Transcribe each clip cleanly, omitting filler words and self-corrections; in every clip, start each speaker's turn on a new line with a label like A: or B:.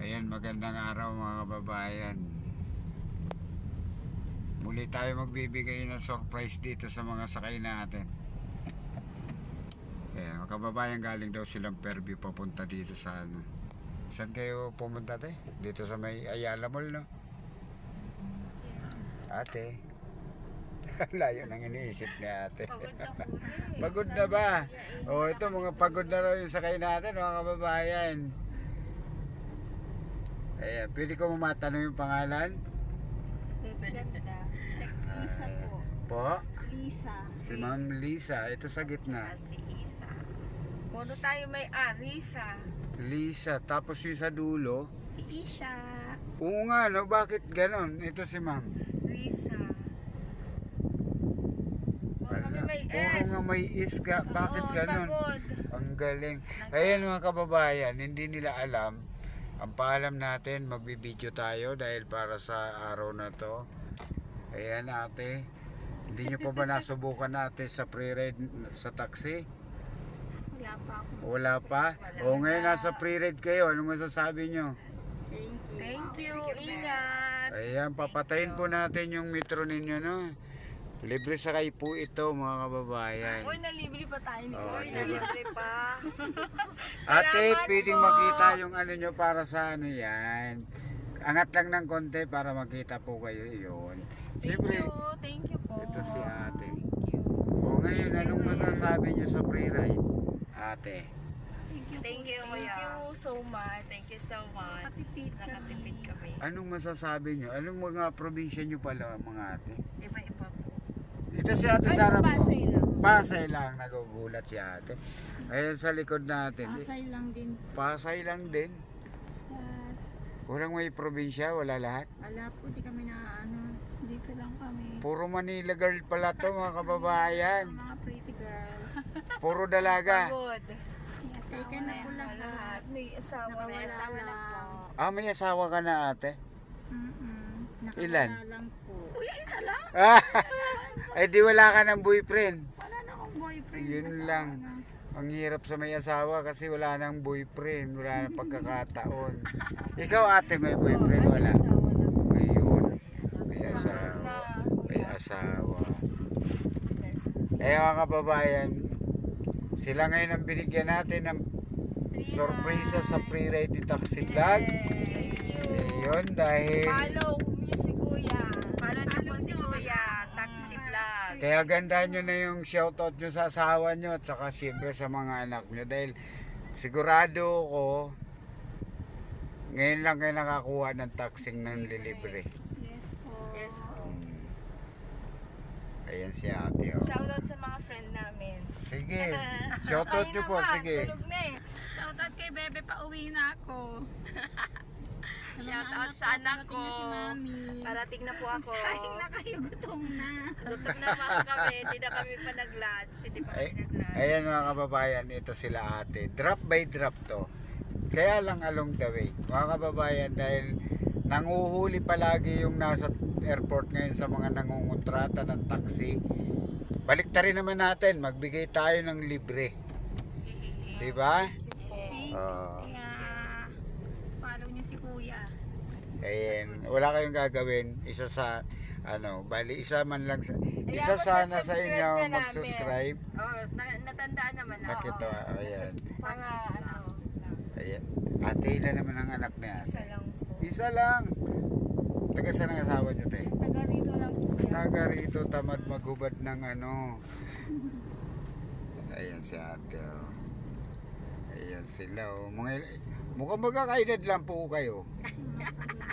A: Ayan, magandang araw mga kababayan. Muli tayo magbibigay ng surprise dito sa mga sakay natin. Ayan, mga kababayan, galing daw silang Fairview papunta dito sa ano. Saan kayo pumunta te? Dito sa may Ayala Mall, no? Ate. Layo nang iniisip ni ate.
B: Pagod na po eh.
A: Pagod na ba? O ito, mga pagod na raw yung sakay natin mga kababayan. Ayan, pwede ko matanong yung pangalan?
B: Ganda. Lisa po.
A: Po?
B: Lisa.
A: Si Ma'am Lisa, ito sa gitna.
B: Si Isa. Puro tayo may Arisa.
A: Lisa, tapos yung sa dulo.
B: Si Isha.
A: Oo nga, no? Bakit ganon? Ito si Ma'am.
B: Risa. Puro kami
A: Wala.
B: may
A: Puro
B: S.
A: nga may isga. Bakit
B: Oo,
A: ganon?
B: pagod.
A: Ang galing. Ayan mga kababayan, hindi nila alam. Ang paalam natin, magbibideo tayo dahil para sa araw na to. Ayan ate. Hindi nyo pa ba nasubukan natin sa pre-ride sa taxi?
B: Wala pa ako.
A: Wala pa? O ngayon nasa pre-ride kayo, anong masasabi nyo?
B: Thank you. Ingat.
A: Ayan, papatayin po natin yung metro ninyo, no? Libre sakay po ito, mga kababayan.
B: Uy, nalibre pa tayo ni
A: Oo,
B: Uy,
A: diba?
B: nalibre pa.
A: Ate,
B: Salamat
A: pwedeng
B: po.
A: makita yung ano nyo para sa ano yan. Angat lang ng konti para makita po kayo yun. Siyempre,
B: Thank you po.
A: ito si ate.
B: Thank you.
A: O ngayon, anong masasabi nyo sa pre-ride? Ate.
B: Thank you so much. Thank you so much. Nakatipid kami.
A: Anong masasabi nyo? Anong mga probinsya nyo pala, mga ate?
B: Iba-iba po.
A: Ito si ate
B: Ay,
A: Sarah
B: sa
A: po.
B: Pasay lang.
A: Pasay lang, nagugulat si ate. Ayun sa likod natin.
C: Pasay lang din.
A: Pasay lang din.
C: Yes.
A: Walang may probinsya, wala lahat.
C: Wala po, di kami na ano. Dito lang kami.
A: Puro Manila girl pala to mga kababayan.
C: Mga pretty girls.
A: Puro dalaga.
B: Pagod.
C: Taken na po lahat.
B: Lahat. May asawa. May
C: Nakawala
B: asawa na
C: lang.
B: po.
A: Ah, may asawa ka na ate?
C: Nakawala
A: Ilan?
C: lang po.
B: Uy, isa lang.
A: Ah, ay di wala ka ng boyfriend.
C: Wala na akong boyfriend.
A: Yun
C: Asawa
A: lang.
C: na.
A: Ang hirap sa may asawa kasi wala nang boyfriend. Wala nang pagkakataon. Ikaw ate may boyfriend? Wala.
B: Asawa na po.
A: Ayun. May asawa. May asawa. Eh mga kababayan, sila ngayon ang binigyan natin ng sorpresa sa pre-ride ni Taxi Vlog.
B: Thank you.
A: Ayun, dahil
B: Follow niyo si Kuya. Follow niyo po si Kuya. Taxi Vlog.
A: kaya ganda nyo na yung shoutout nyo sa asawa nyo at saka siyempre sa mga anak nyo dahil sigurado ko ngayon lang kayo nakakuha ng taxing ng lilibre.
C: Yes po.
B: Yes po.
A: Ayan si ate. Oh.
B: Shoutout sa mga friend namin.
A: Sige, shoutout nyo po, sige.
B: Tulog na eh.
C: Shoutout kay Bebe, pauwi na ako.
B: Shoutout sa anak ko.
C: Si Mami.
B: Parating na po ako.
C: Sayang na kayo, gutom na.
B: Gutom naman kami. Hindi na kami pa nag-lunch. Hindi pa
A: Ay,
B: kami nag-lunch.
A: ayan mga kababayan, ito sila ate. Drop by drop to. Kaya lang along the way. Mga kababayan, dahil nanguhuli palagi yung nasa airport ngayon sa mga nangungontrata ng taxi. Baliktarin naman natin, magbigay tayo ng libre. Diba? Oo.
C: Kaya, follow niyo si Kuya.
A: Ayan, wala kayong gagawin. Isa sa ano, bali isa man lang sa, isa sana sa inyo
B: magsubscribe na namin.
A: mag-subscribe.
B: Oh, natandaan naman ako.
A: Nakita, ayan.
B: Mga ano.
A: Ayan. Ate, ilan naman ang anak niya?
B: Isa lang po.
A: Isa lang. Taga saan ang asawa niyo, te?
B: Taga rito lang po yan.
A: Taga rito, tamad maghubad ng ano. Ayan si ate, oh. Ayan sila, oh. Mukhang magkakaedad lang po kayo.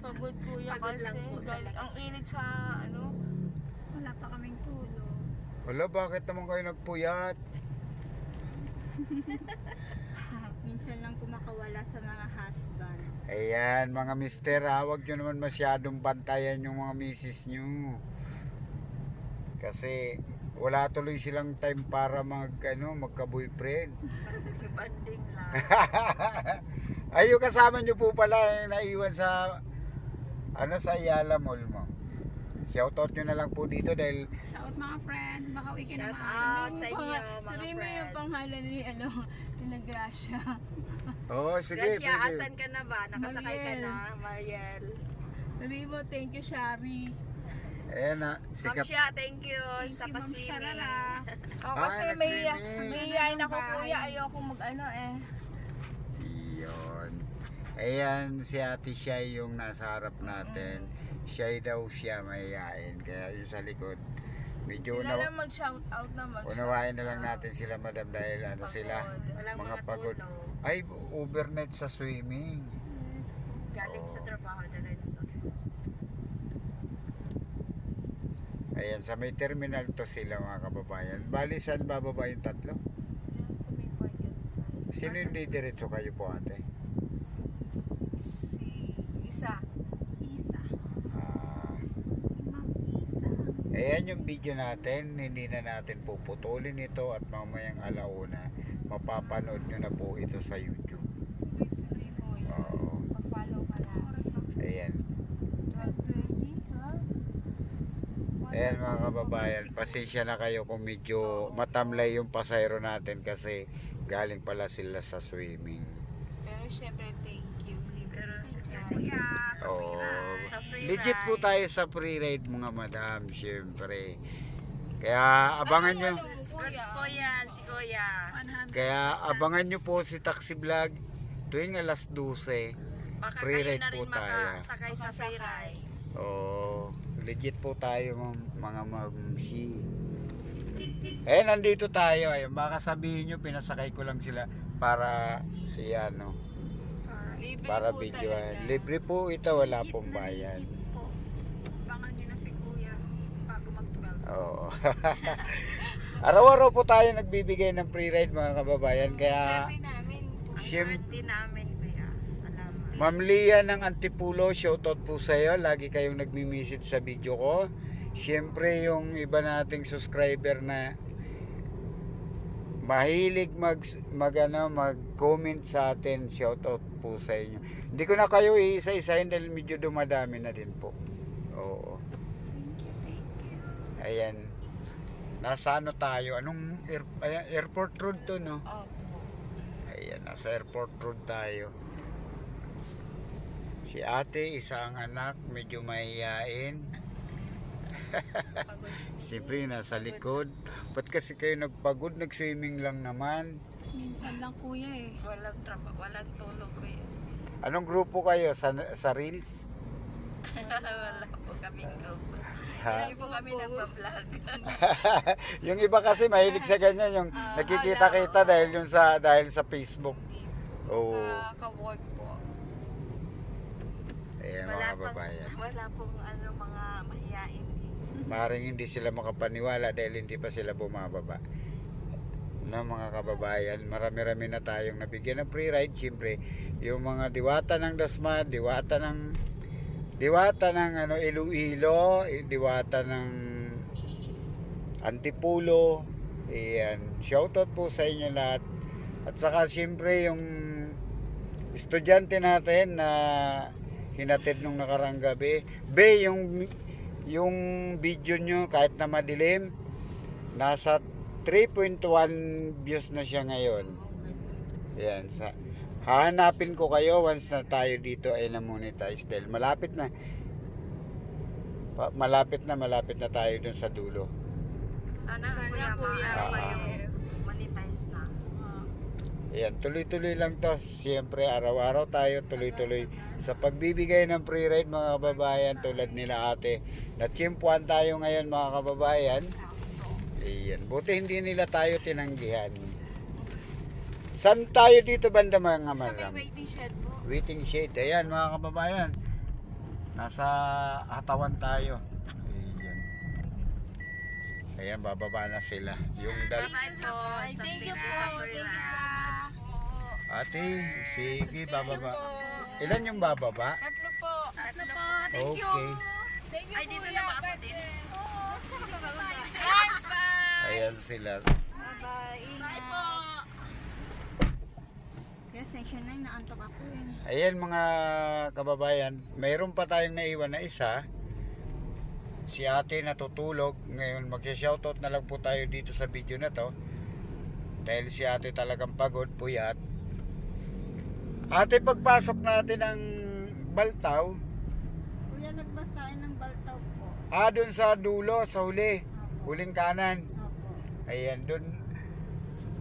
B: Pagod po yan
C: Pagod
B: kasi.
C: lang po
B: Dahil
C: talaga.
B: ang init sa ano.
C: Wala pa kaming tulog.
A: Wala, bakit naman kayo nagpuyat?
C: Minsan lang po makawala sa mga husband.
A: Ayan, mga mister, huwag nyo naman masyadong bantayan yung mga misis nyo. Kasi wala tuloy silang time para magka-boyfriend.
B: Banding lang.
A: Ay, yung kasama nyo po pala naiwan sa sa Ayala Mall mo. Shoutout nyo na lang po dito dahil
C: Shout mga friends, baka uwi ka
B: Shout
C: naman.
B: out sa inyo, mga
C: Sabihin mo yung
B: friends.
C: pangalan ni, ni Gracia.
A: oh sige,
B: Gracia,
A: pwede.
B: asan ka na ba? Nakasakay ka
C: Mariel.
B: na, Mariel.
C: Sabihin mo, thank you, Shari.
A: Ayan na,
B: Ma'am
A: sikat.
B: Shia, thank you sa
C: Ma'am
B: paswimming.
C: Shalala.
B: Oh,
A: Ah,
B: kasi
A: nag-swimming.
B: may yayain ako
C: Bye.
B: kuya, ayoko mag-ano eh.
A: Yun. Ayan, si ate siya yung nasa harap natin. Siya daw siya mayayain. Kaya yung sa likod. Medyo
B: Sila lang mag-shout out na
A: unawain na lang natin sila madam dahil ano sila.
B: Walang
A: Mga pagod.
B: tulog.
A: Ay, overnight sa swimming.
B: Galing sa trabaho na rin. So.
A: Ayan, sa may terminal to sila mga kababayan. Bali, saan bababa yung tatlo?
B: Sa may parking.
A: Sino yung diretso kayo po ate?
B: Si Isa.
C: Isa.
A: Ah,
C: Ma'am Isa.
A: ayan yung video natin. Hindi na natin puputulin ito at mamayang alauna. Mapapanood nyo na po ito sa YouTube.
B: Sige kuya.
A: Oo.
B: Pa-follow ka lang.
A: Ayan.
B: 12:30, 12?
A: Ayan mga kababayan, pasensya na kayo kung medyo matamlay yung pasayro natin kasi galing pala sila sa swimming.
B: Pero syempre, thank you. Pero syempre,
A: Oo.
B: Sa free
A: Legit po
B: ride.
A: tayo sa free ride mga madam, syempre. Kaya abangan nyo.
B: Goods po yan, si Kuya.
A: Kaya abangan nyo po si Taxi Vlog tuwing alas 12.
B: Baka
A: Free
B: kayo
A: ride
B: na
A: po
B: rin
A: tayo.
B: makasakay sa free rides.
A: Oo. Legit po tayo mga mamsi. Eh, nandito tayo. Ayun, baka sabihin nyo, pinasakay ko lang sila para, yan, no,
B: Libre
A: para
B: po
A: video.
B: talaga.
A: Libre po ito, wala pong bayan.
C: Bangan nyo na si Kuya bago mag-12.
A: Oo. Araw-araw po tayo nagbibigay ng free ride mga kababayan. Kaya,
B: Swerte namin. Ang
A: Siyem-
B: swerte namin, Kuya. Salamat.
A: Ma'am Lia ng Antipulo, shoutout po sa iyo. Lagi kayong nagmi-message sa video ko. Siyempre, yung iba nating subscriber na mahilig mag-comment sa atin, shoutout po sa inyo. Hindi ko na kayo iisa-isahin dahil medyo dumadami na din po. Oo. Ayan. Nasa ano tayo? Anong airport road to, no?
B: Opo.
A: Ayan, nasa airport road tayo. Si ate, isang anak, medyo mahihain. Siyempre, nasa likod. Ba't kasi kayo nagpagod? Nag-swimming lang naman.
C: Minsan lang Kuya eh.
B: Walang trabaho, walang tulog, Kuya.
A: Anong grupo kayo? Sa Reels?
B: Wala po kaming group.
A: Ha?
B: Hindi po kami nagpa-vlog.
A: Yung iba kasi mahilig sa ganyan, yung nakikita-kita dahil sa Facebook. Oo.
B: Ka-work po.
A: Ayan mga kababayan.
B: Wala pong mga mahihain.
A: Maring hindi sila makapaniwala dahil hindi pa sila bumababa. No, mga kababayan, marami-rami na tayong nabigyan ng free ride. Siyempre, yung mga diwata ng Dasma, diwata ng Iloilo, diwata ng Antipulo. Ayan, shoutout po sa inyo lahat. At saka siyempre yung estudyante natin na hinatid nung nakarang gabi. Yung video nyo kahit na madilim, nasa 3.1 views na siya ngayon. Yan, hahanapin ko kayo once na tayo dito ay na-monetize dahil malapit na tayo dun sa dulo.
B: Sana kuya, monetize na.
A: Ayan, tuloy-tuloy lang to. Siyempre, araw-araw tayo tuloy-tuloy sa pagbibigay ng free ride mga kababayan tulad nila ate. Natsimpuan tayo ngayon mga kababayan. Ayan, buti hindi nila tayo tinanggihan. Saan tayo dito banda mga
B: Sa may
A: madam?
B: waiting shed po.
A: Waiting shed. Ayan mga kababayan. Nasa Hatawan tayo. Ayan. Ayan, bababa na sila. Yung
B: Bye-bye po. Thank you po. Thank you so much po.
A: ate, sige, bababa. Ilan yung bababa?
B: Tatlo po. Tatlo po.
A: Okay.
B: Thank you, Ay, dito naman ako din. Thanks, bye.
A: Ayan sila.
B: Bye-bye. Bye po.
C: Kaya section 9, naantok ako eh.
A: Ayan mga kababayan, mayroon pa tayong naiwan na isa. Si ate natutulog. Ngayon mag-shoutout na lang po tayo dito sa video na to. Dahil si ate talagang pagod, puyat. Ate, pagpasok natin ng Baltaw,
C: Kuya, nagbas tayo ng Baltaw po.
A: dun sa dulo, sa huli, huling kanan.
C: Opo.
A: Ayan, dun.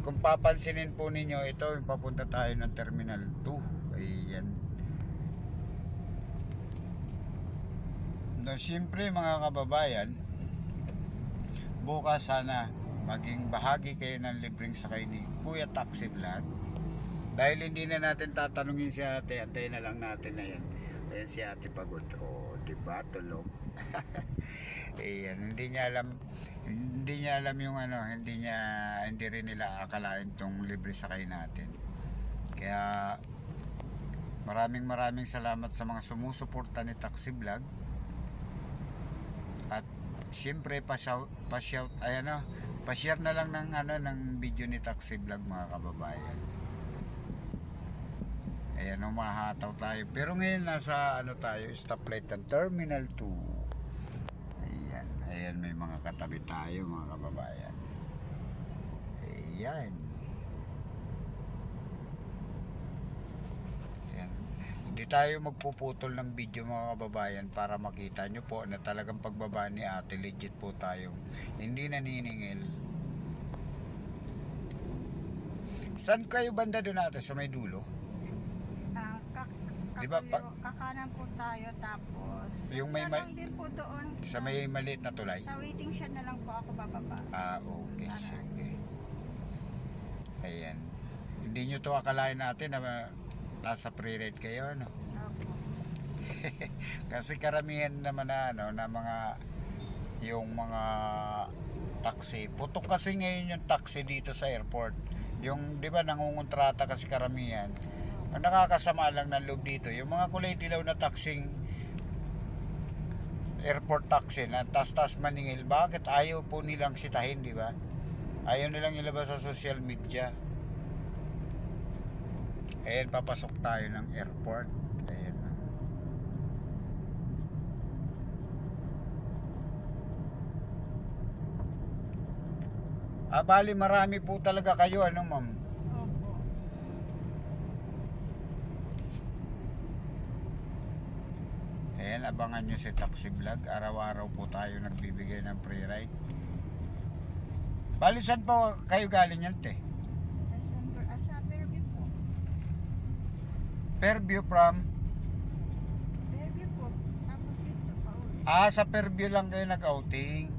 A: Kung papansinin po ninyo, ito yung papunta tayo ng Terminal 2. Ayan. No, siyempre mga kababayan, bukas sana maging bahagi kayo ng libreng sakay ni Kuya Taxi Vlog. Dahil hindi na natin tatanungin si ate, antayin na lang natin na yan. Ayan si ate pagod. O, diba? Tulog. Ayan, hindi niya alam yung ano, hindi rin nila akalain tong libre sakay natin. Kaya maraming salamat sa mga sumusuporta ni Taxi Vlog. At siyempre pa-share na lang ng video ni Taxi Vlog, mga kababayan. Ayan, umahataw tayo. Pero ngayon nasa tayo, stoplight ng Terminal 2. Ayan, may mga katabi tayo, mga kababayan. Ayan. Ayan. Hindi tayo magpuputol ng video, mga kababayan, para makita nyo po na talagang pagbaba ni ate, legit po tayong hindi naniningil. Saan kayo banda doon ate? Sa may dulo? Diba,
C: Kakanan po tayo, tapos
A: Yung may
C: lang din po doon.
A: sa may maliit na tulay?
C: Sa waiting shed na lang po ako bababa.
A: Okay, sige. Ayan. Hindi nyo to akalain natin na nasa pre-ride kayo, ano?
C: Opo.
A: Kasi karamihan naman na mga yung mga taxi. Putok kasi ngayon yung taxi dito sa airport. Yung, di ba, nangungontrata kasi karamihan. Ang nakakasama lang ng loob dito, yung mga kulay dilaw na taxing airport taxi na tas maningil, bakit ayaw po nilang sitahin, di ba? Ayaw nilang ilabas sa social media. Ayan, papasok tayo ng airport. Ayan. Bali marami po talaga kayo, ano ma'am?
C: Opo.
A: Ayan, abangan nyo si Taxi Vlog. Araw-araw po tayo nagbibigay ng free ride. Bali, saan po kayo galing yan, te?
C: Sa Fairview po.
A: Fairview from?
C: Fairview po. Tapos dito pa ulit.
A: Sa Fairview lang kayo nag-outing.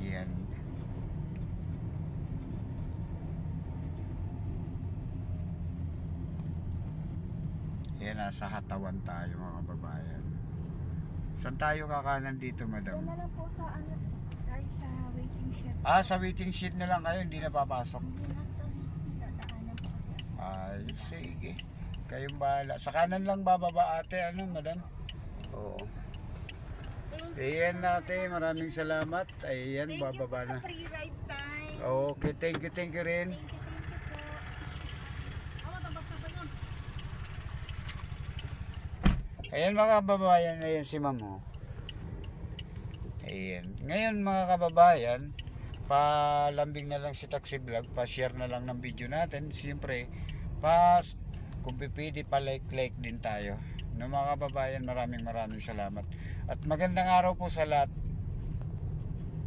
A: Yan. Yan, nasa Hatawan tayo, mga kababayan. Saan tayo kakanan dito,
C: Doon
A: madam?
C: na lang po sa tayo sa waiting shed.
A: Sa waiting sheet na lang kayo, hindi na papasok.
C: Hindi na to. Dadaanan po kasi.
A: Sige. Kayong bahala. Sa kanan lang bababa ate, ano, madam? Oo. Ayan ate, maraming salamat. Ayan,
C: Thank you po
A: bababa na.
C: sa free ride time.
A: Okay, thank you rin.
C: Thank you po.
A: Ayan mga kababayan, ayan si ma'am. Ayan. Ngayon mga kababayan, palambing na lang si Taxi Vlog, pa-share na lang ng video natin. Siyempre, kung pipili pa-like din tayo. No, mga kababayan, maraming salamat. At magandang araw po sa lahat.